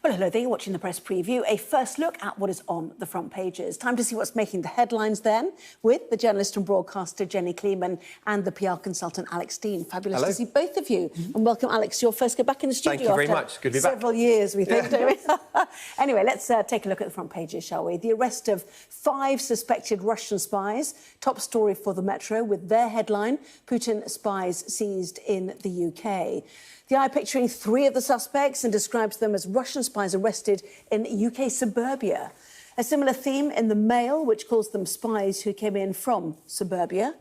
Well, hello there, you're watching the Press Preview, a first look at what is on the front pages. Time to see what's making the headlines then, with the journalist and broadcaster Jenny Kleeman and the PR consultant Alex Dean. Fabulous to see both of you. And welcome, Alex, your first go back in the studio. Thank you very much. Good to be back. Several years, we think, don't we? Anyway, let's take a look at the front pages, shall we? The arrest of 5 suspected Russian spies. Top story for the Metro with their headline, Putin spies seized in the UK. The Eye picturing 3 of the suspects and describes them as Russian spies arrested in UK suburbia. A similar theme in the Mail, which calls them spies who came in from suburbia.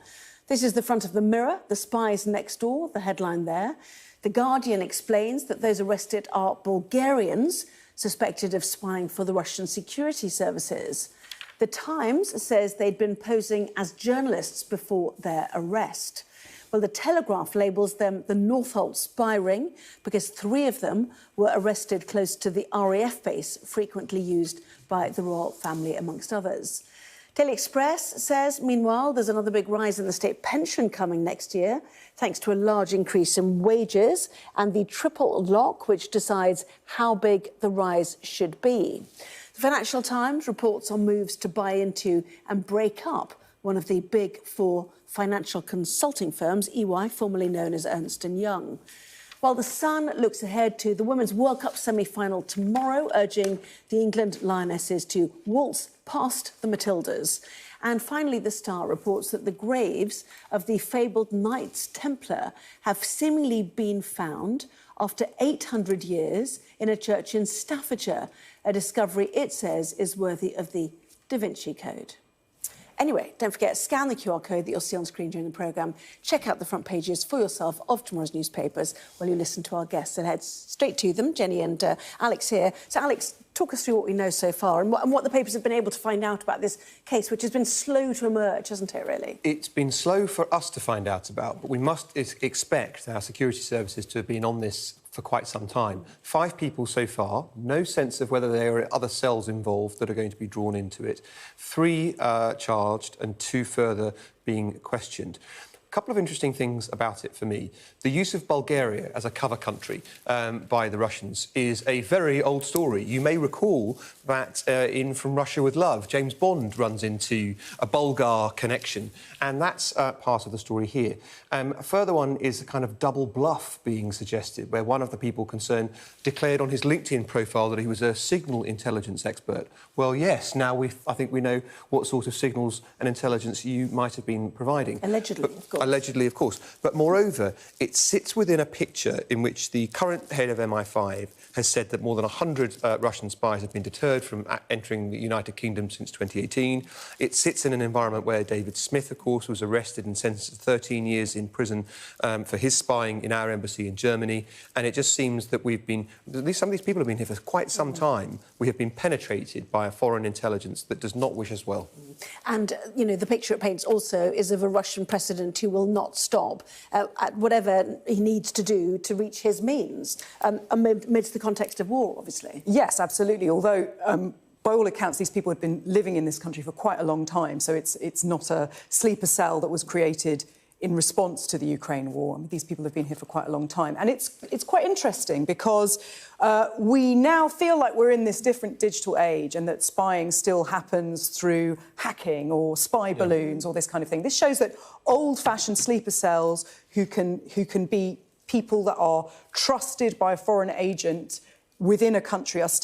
This is the front of the Mirror, the spies next door, the headline there. The Guardian explains that those arrested are Bulgarians suspected of spying for the Russian security services. The Times says they'd been posing as journalists before their arrest. Well, the Telegraph labels them the Northolt spy ring because 3 of them were arrested close to the RAF base, frequently used by the royal family, amongst others. Daily Express says, meanwhile, there's another big rise in the state pension coming next year, thanks to a large increase in wages and the triple lock, which decides how big the rise should be. The Financial Times reports on moves to buy into and break up one of the big 4 financial consulting firms, EY, formerly known as Ernst & Young. While The Sun looks ahead to the Women's World Cup semi-final tomorrow, urging the England Lionesses to waltz past the Matildas. And finally, The Star reports that the graves of the fabled Knights Templar have seemingly been found after 800 years in a church in Staffordshire, a discovery it says is worthy of the Da Vinci Code. Anyway, don't forget, scan the QR code that you'll see on screen during the programme. Check out the front pages for yourself of tomorrow's newspapers while you listen to our guests. And head straight to them, Jenny and Alex here. So, Alex, talk us through what we know so far and what the papers have been able to find out about this case, which has been slow to emerge, hasn't it, really? It's been slow for us to find out about, but we must expect our security services to have been on this for quite some time. 5 people so far, no sense of whether there are other cells involved that are going to be drawn into it. 3 charged and 2 further being questioned. A couple of interesting things about it for me. The use of Bulgaria as a cover country by the Russians is a very old story. You may recall that in From Russia with Love, James Bond runs into a Bulgar connection, and that's part of the story here. A further one is a kind of double bluff being suggested, where one of the people concerned declared on his LinkedIn profile that he was a signal intelligence expert. Well, yes, now I think we know what sort of signals and intelligence you might have been providing. Allegedly, of course. Allegedly, of course. But moreover, it sits within a picture in which the current head of MI5 has said that more than 100 Russian spies have been deterred from entering the United Kingdom since 2018. It sits in an environment where David Smith, of course, was arrested and sentenced to 13 years in prison for his spying in our embassy in Germany. And it just seems that some of these people have been here for quite some time. We have been penetrated by a foreign intelligence that does not wish us well. And, you know, the picture it paints also is of a Russian president who will not stop at whatever he needs to do to reach his means, amidst the context of war, obviously. Yes, absolutely. Although, by all accounts, these people had been living in this country for quite a long time, so it's not a sleeper cell that was created in response to the Ukraine war. I mean, these people have been here for quite a long time. And it's quite interesting because we now feel like we're in this different digital age and that spying still happens through hacking or spy balloons or this kind of thing. This shows that old-fashioned sleeper cells who can be people that are trusted by a foreign agent within a country it's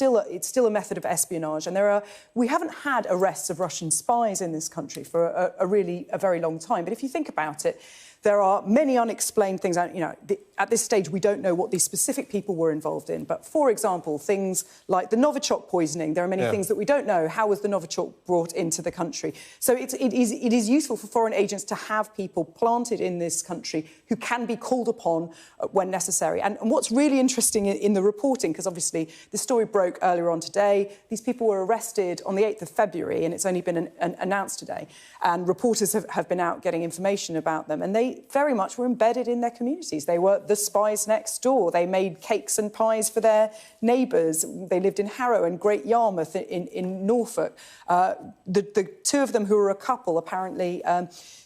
still a method of espionage, and we haven't had arrests of Russian spies in this country for a very long time. But if you think about it, there are many unexplained things. You know, at this stage, we don't know what these specific people were involved in. But, for example, things like the Novichok poisoning, there are many things that we don't know. How was the Novichok brought into the country? So it is useful for foreign agents to have people planted in this country who can be called upon when necessary. And what's really interesting in the reporting, because obviously the story broke earlier on today, these people were arrested on the 8th of February, and it's only been announced today. And reporters have been out getting information about them, and they very much were embedded in their communities. They were the spies next door. They made cakes and pies for their neighbours. They lived in Harrow and Great Yarmouth in Norfolk. The 2 of them, who were a couple, apparently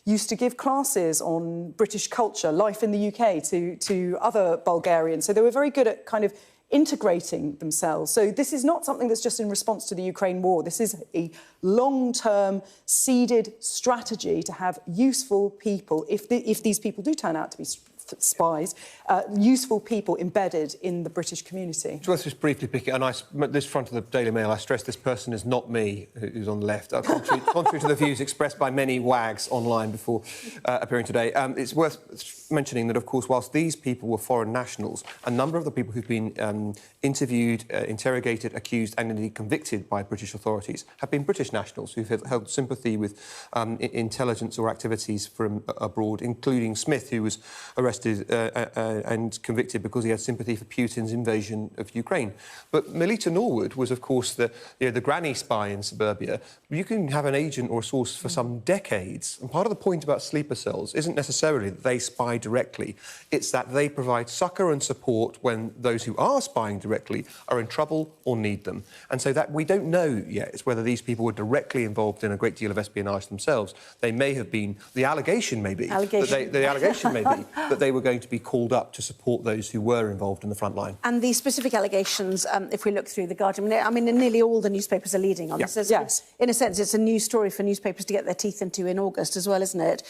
used to give classes on British culture, life in the UK, to other Bulgarians. So they were very good at kind of integrating themselves. So this is not something that's just in response to the Ukraine war. This is a long-term, seeded strategy to have useful people, if these people do turn out to be spies, useful people embedded in the British community. So let's just briefly pick it. And this front of the Daily Mail, I stress this person is not me, who's on the left, contrary to the views expressed by many wags online before appearing today. It's worth mentioning that, of course, whilst these people were foreign nationals, a number of the people who've been interviewed, interrogated, accused and indeed convicted by British authorities have been British nationals who've held sympathy with intelligence or activities from abroad, including Smith, who was arrested and convicted because he had sympathy for Putin's invasion of Ukraine. But Melita Norwood was, of course, the granny spy in suburbia. You can have an agent or a source for some decades. And part of the point about sleeper cells isn't necessarily that they spy directly. It's that they provide succour and support when those who are spying directly are in trouble or need them. And so that we don't know yet whether these people were directly involved in a great deal of espionage themselves. They may have been, the allegation may be, that they were going to be called up to support those who were involved in the front line. And the specific allegations, if we look through The Guardian, I mean, nearly all the newspapers are leading on this. Yes. In a sense, it's a news story for newspapers to get their teeth into in August as well, isn't it?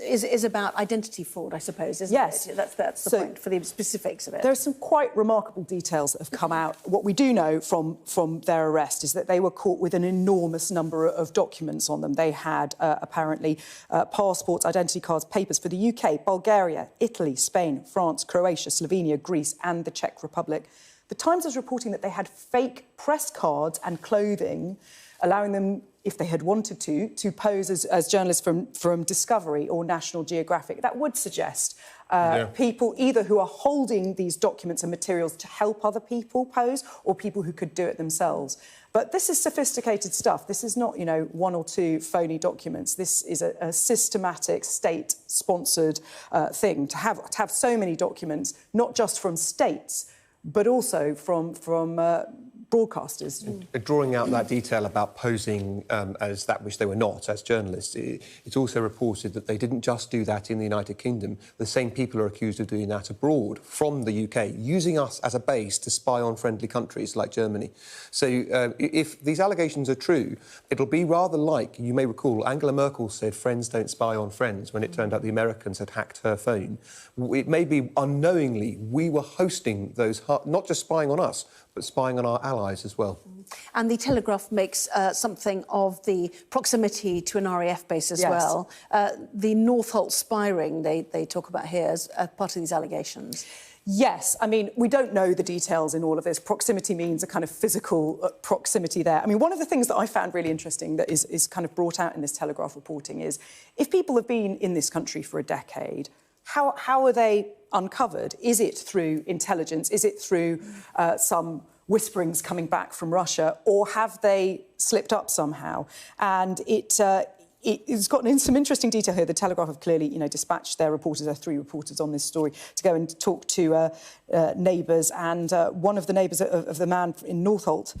Is about identity fraud, I suppose, isn't it? That's the point for the specifics of it. There are some quite remarkable details that have come out. What we do know from their arrest is that they were caught with an enormous number of documents on them. They had, apparently, passports, identity cards, papers for the UK, Bulgaria, Italy, Spain, France, Croatia, Slovenia, Greece and the Czech Republic. The Times is reporting that they had fake press cards and clothing, allowing them, if they had wanted to pose as journalists from Discovery or National Geographic. That would suggest people either who are holding these documents and materials to help other people pose or people who could do it themselves. But this is sophisticated stuff. This is not, one or two phony documents. This is a systematic state-sponsored thing. To have so many documents, not just from states, but also from broadcasters. Drawing out that detail about posing as that which they were not, as journalists, it's also reported that they didn't just do that in the United Kingdom. The same people are accused of doing that abroad, from the UK, using us as a base to spy on friendly countries like Germany. So if these allegations are true, it'll be rather like, you may recall, Angela Merkel said friends don't spy on friends when it turned out the Americans had hacked her phone. It may be unknowingly we were hosting those, not just spying on us, but spying on our allies as well. And the Telegraph makes something of the proximity to an RAF base as well. The Northolt spy ring they talk about here as part of these allegations. Yes, I mean, we don't know the details in all of this. Proximity means a kind of physical proximity there. I mean, one of the things that I found really interesting that is kind of brought out in this Telegraph reporting is if people have been in this country for a decade, how are they uncovered? Is it through intelligence? Is it through some whisperings coming back from Russia? Or have they slipped up somehow? And it's gotten in some interesting detail here. The Telegraph have clearly, dispatched their reporters, their 3 reporters on this story, to go and talk to neighbours. And one of the neighbours of the man in Northolt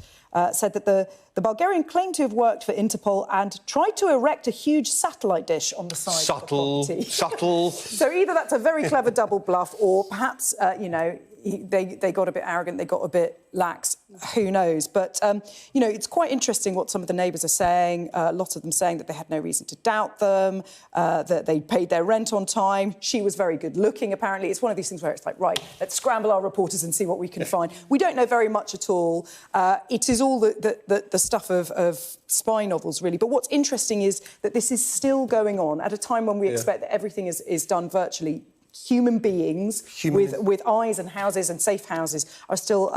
said that the Bulgarian claimed to have worked for Interpol and tried to erect a huge satellite dish on the side of the property. Subtle. So either that's a very clever double bluff, or perhaps, they got a bit arrogant, they got a bit lax, who knows. But, it's quite interesting what some of the neighbours are saying, lots of them saying that they had no reason to doubt them, that they paid their rent on time. She was very good looking, apparently. It's one of these things where it's like, right, let's scramble our reporters and see what we can find. We don't know very much at all. It is all the stuff of spy novels, really. But what's interesting is that this is still going on at a time when we expect that everything is done virtually. Human beings with eyes and houses and safe houses are still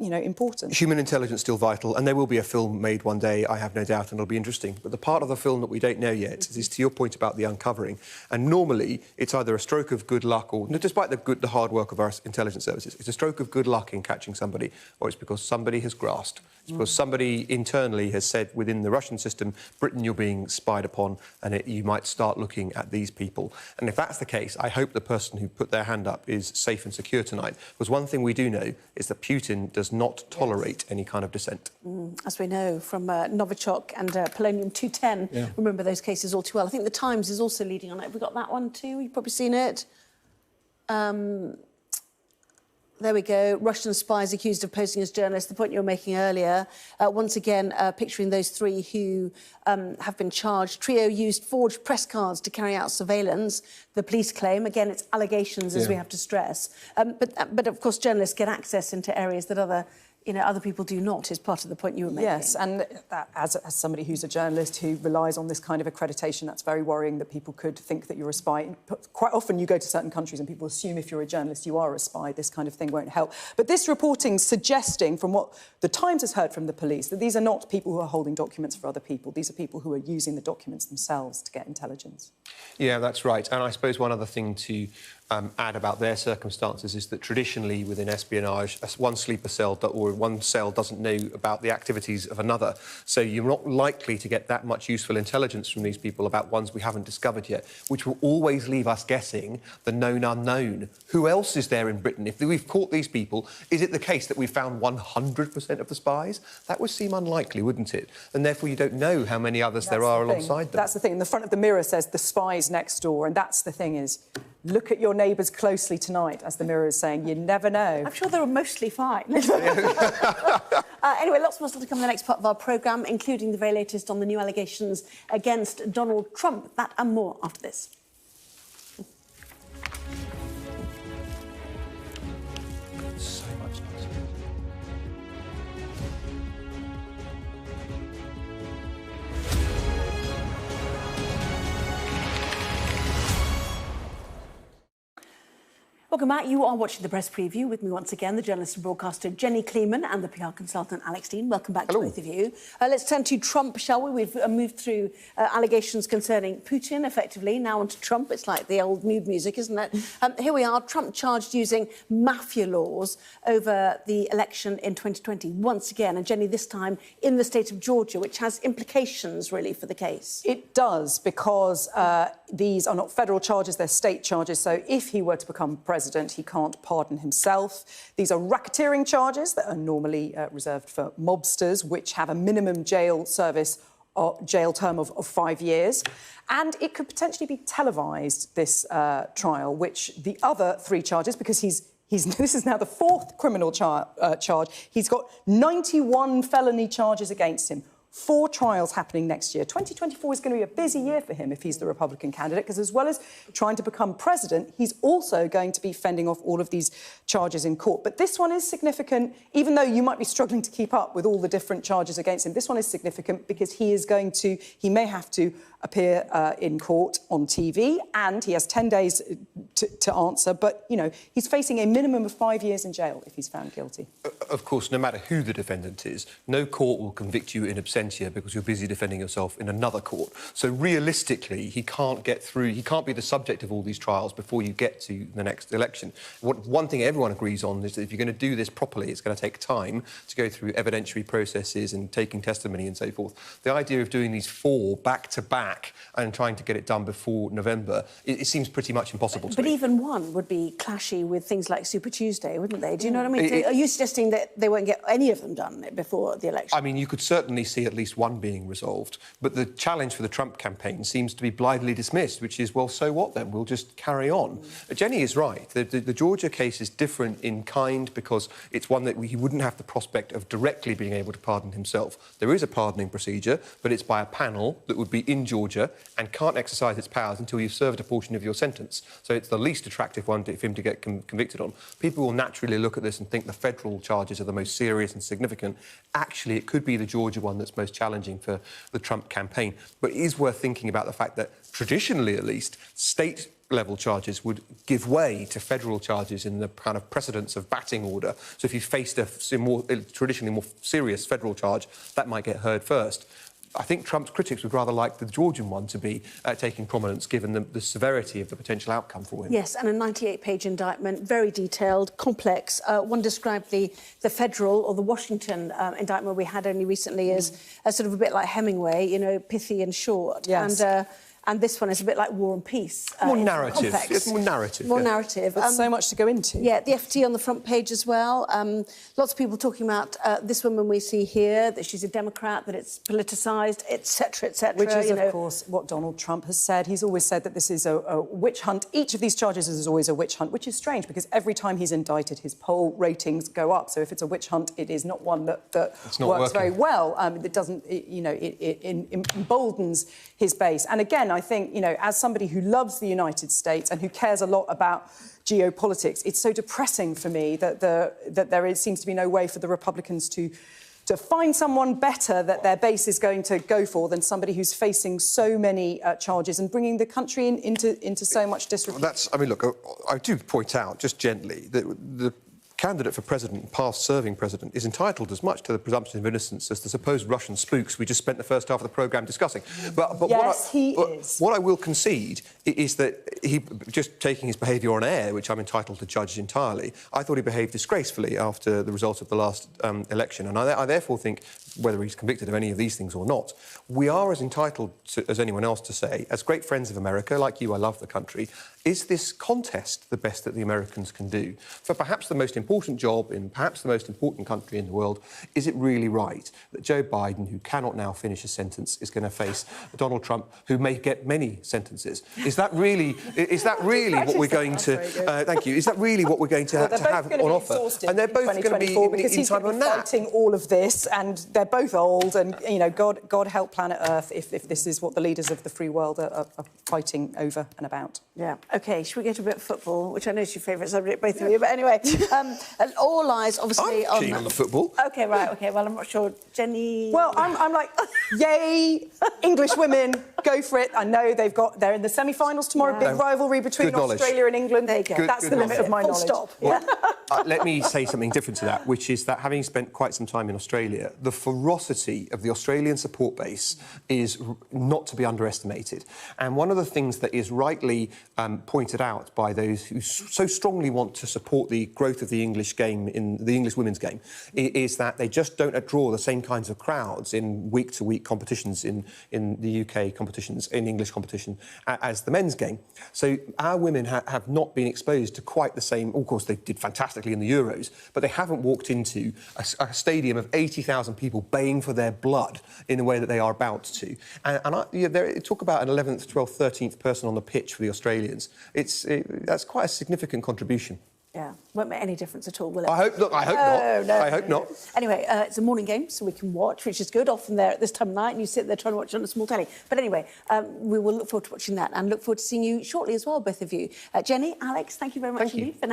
important. Human intelligence still vital, and there will be a film made one day, I have no doubt, and it'll be interesting. But the part of the film that we don't know yet is to your point about the uncovering. And normally it's either a stroke of good luck, or despite the hard work of our intelligence services, it's a stroke of good luck in catching somebody, or it's because somebody has grasped. It's because somebody internally has said within the Russian system, Britain, you're being spied upon, and you might start looking at these people. And if that's the case, I hope the person who put their hand up is safe and secure tonight. Because one thing we do know is that Putin does not tolerate any kind of dissent. As we know from Novichok and Polonium-210. Remember those cases all too well. I think the Times is also leading on it. Have we got that one too? You've probably seen it. There we go. Russian spies accused of posing as journalists. The point you were making earlier. Once again, picturing those three who have been charged. Trio used forged press cards to carry out surveillance. The police claim. Again, it's allegations, as we have to stress. But of course, journalists get access into areas that other people do not, is part of the point you were making. Yes, and as somebody who's a journalist who relies on this kind of accreditation, that's very worrying that people could think that you're a spy. Quite often you go to certain countries and people assume if you're a journalist you are a spy. This kind of thing won't help. But this reporting suggesting, from what the Times has heard from the police, that these are not people who are holding documents for other people. These are people who are using the documents themselves to get intelligence. Yeah, that's right. And I suppose one other thing to add about their circumstances is that traditionally within espionage, one sleeper cell or one cell doesn't know about the activities of another. So you're not likely to get that much useful intelligence from these people about ones we haven't discovered yet, which will always leave us guessing the known unknown. Who else is there in Britain? If we've caught these people, is it the case that we've found 100% of the spies? That would seem unlikely, wouldn't it? And therefore you don't know how many others there are alongside them. That's the thing. In the front of the Mirror says the spies next door, and that's the thing is, look at your neighbours closely tonight, as the Mirror is saying. You never know. I'm sure they were mostly fine. Anyway, lots more stuff to come in the next part of our programme, including the very latest on the new allegations against Donald Trump. That and more after this. So much nicer. Welcome back. You are watching the press preview with me once again, the journalist and broadcaster Jenny Kleeman and the PR consultant Alex Dean. Welcome back to both of you. Let's turn to Trump, shall we? We've moved through allegations concerning Putin, effectively. Now on to Trump. It's like the old mood music, isn't it? Here we are. Trump charged using mafia laws over the election in 2020, once again. And Jenny, this time in the state of Georgia, which has implications, really, for the case. It does, because these are not federal charges, they're state charges. So if he were to become president, he can't pardon himself. These are racketeering charges that are normally reserved for mobsters, which have a minimum jail service or jail term of 5 years. And it could potentially be televised, this trial, which the other three charges, because this is now the fourth criminal charge. He's got 91 felony charges against him. 4 trials happening next year. 2024 is going to be a busy year for him if he's the Republican candidate, because as well as trying to become president, he's also going to be fending off all of these charges in court. But this one is significant, even though you might be struggling to keep up with all the different charges against him. This one is significant because he may have to appear in court on TV, and he has 10 days to answer. But, he's facing a minimum of 5 years in jail if he's found guilty. Of course, no matter who the defendant is, no court will convict you in absentia because you're busy defending yourself in another court. So realistically, he can't get through, he can't be the subject of all these trials before you get to the next election. One thing everyone agrees on is that if you're going to do this properly, it's going to take time to go through evidentiary processes and taking testimony and so forth. The idea of doing these 4 back-to-back and trying to get it done before November, it seems pretty much impossible to me. But even one would be clashy with things like Super Tuesday, wouldn't they? Do you know what I mean? Are you suggesting that they won't get any of them done before the election? I mean, you could certainly see at least one being resolved, but the challenge for the Trump campaign seems to be blithely dismissed, which is, well, so what then? We'll just carry on. Jenny is right. The Georgia case is different in kind because it's one that he wouldn't have the prospect of directly being able to pardon himself. There is a pardoning procedure, but it's by a panel that would be in Georgia and can't exercise its powers until you've served a portion of your sentence. So it's the least attractive one for him to get convicted on. People will naturally look at this and think the federal charges are the most serious and significant. Actually, it could be the Georgia one that's most challenging for the Trump campaign. But it is worth thinking about the fact that, traditionally at least, state-level charges would give way to federal charges in the kind of precedence of batting order. So if you faced a traditionally more serious federal charge, that might get heard first. I think Trump's critics would rather like the Georgian one to be taking prominence, given the severity of the potential outcome for him. Yes, and a 98-page indictment, very detailed, complex. One described the federal or the Washington indictment we had only recently as sort of a bit like Hemingway, pithy and short. Yes. And this one is a bit like War and Peace. More It's narrative. complex. It's more narrative. More yeah. narrative. There's so much to go into. Yeah, the FT on the front page as well. Lots of people talking about this woman we see here, that she's a Democrat, that it's politicised, etc., etc. Which is, of course, what Donald Trump has said. He's always said that this is a witch hunt. Each of these charges is always a witch hunt, which is strange because every time he's indicted, his poll ratings go up. So if it's a witch hunt, it is not one that works very well. It doesn't, it emboldens his base. And again, I think, as somebody who loves the United States and who cares a lot about geopolitics, it's so depressing for me that there seems to be no way for the Republicans to find someone better that their base is going to go for than somebody who's facing so many charges and bringing the country into so much disrepute. Look, I do point out, just gently, that the candidate for president, past serving president, is entitled as much to the presumption of innocence as the supposed Russian spooks we just spent the first half of the programme discussing. But yes, he is. What I will concede is that he, just taking his behaviour on air, which I'm entitled to judge entirely, I thought he behaved disgracefully after the result of the last election. And I therefore think, whether he's convicted of any of these things or not, we are as entitled as anyone else to say, as great friends of America, like you, I love the country, is this contest the best that the Americans can do? For perhaps the most important job in perhaps the most important country in the world, is it really right that Joe Biden, who cannot now finish a sentence, is going to face Donald Trump, who may get many sentences? Is that really what we're going to... thank you. Is that really what we're going to have on offer? And they're both going to be in time on that. Fighting all of this, and they're both old, and, God help planet Earth if this is what the leaders of the free world are fighting over and about. Yeah. OK, should we get a bit of football, which I know is your favourite subject, both of you. But anyway, all eyes, obviously... I'm keen on the football. OK, right, OK. Well, I'm not sure. Jenny... Well, I'm like, yay, English women, go for it. I know they're in the semi-finals tomorrow, big rivalry between Australia and England. There you go. That's the limit of my knowledge. Full stop. Well, let me say something different to that, which is that having spent quite some time in Australia, the ferocity of the Australian support base is not to be underestimated. And one of the things that is rightly pointed out by those who so strongly want to support the growth of the English game, in the English women's game, is that they just don't draw the same kinds of crowds in week-to-week competitions in the UK competitions, in English competition, as the men's game. So our women have not been exposed to quite the same... Of course, they did fantastically in the Euros, but they haven't walked into a stadium of 80,000 people baying for their blood in the way that they are about to. Talk about an 11th, 12th, 13th person on the pitch for the Australians. That's quite a significant contribution. Yeah, won't make any difference at all, will it? I hope not. I hope not. Anyway, it's a morning game, so we can watch, which is good. Often there at this time of night, and you sit there trying to watch it on a small telly. But anyway, we will look forward to watching that and look forward to seeing you shortly as well, both of you. Jenny, Alex, thank you very much indeed for now.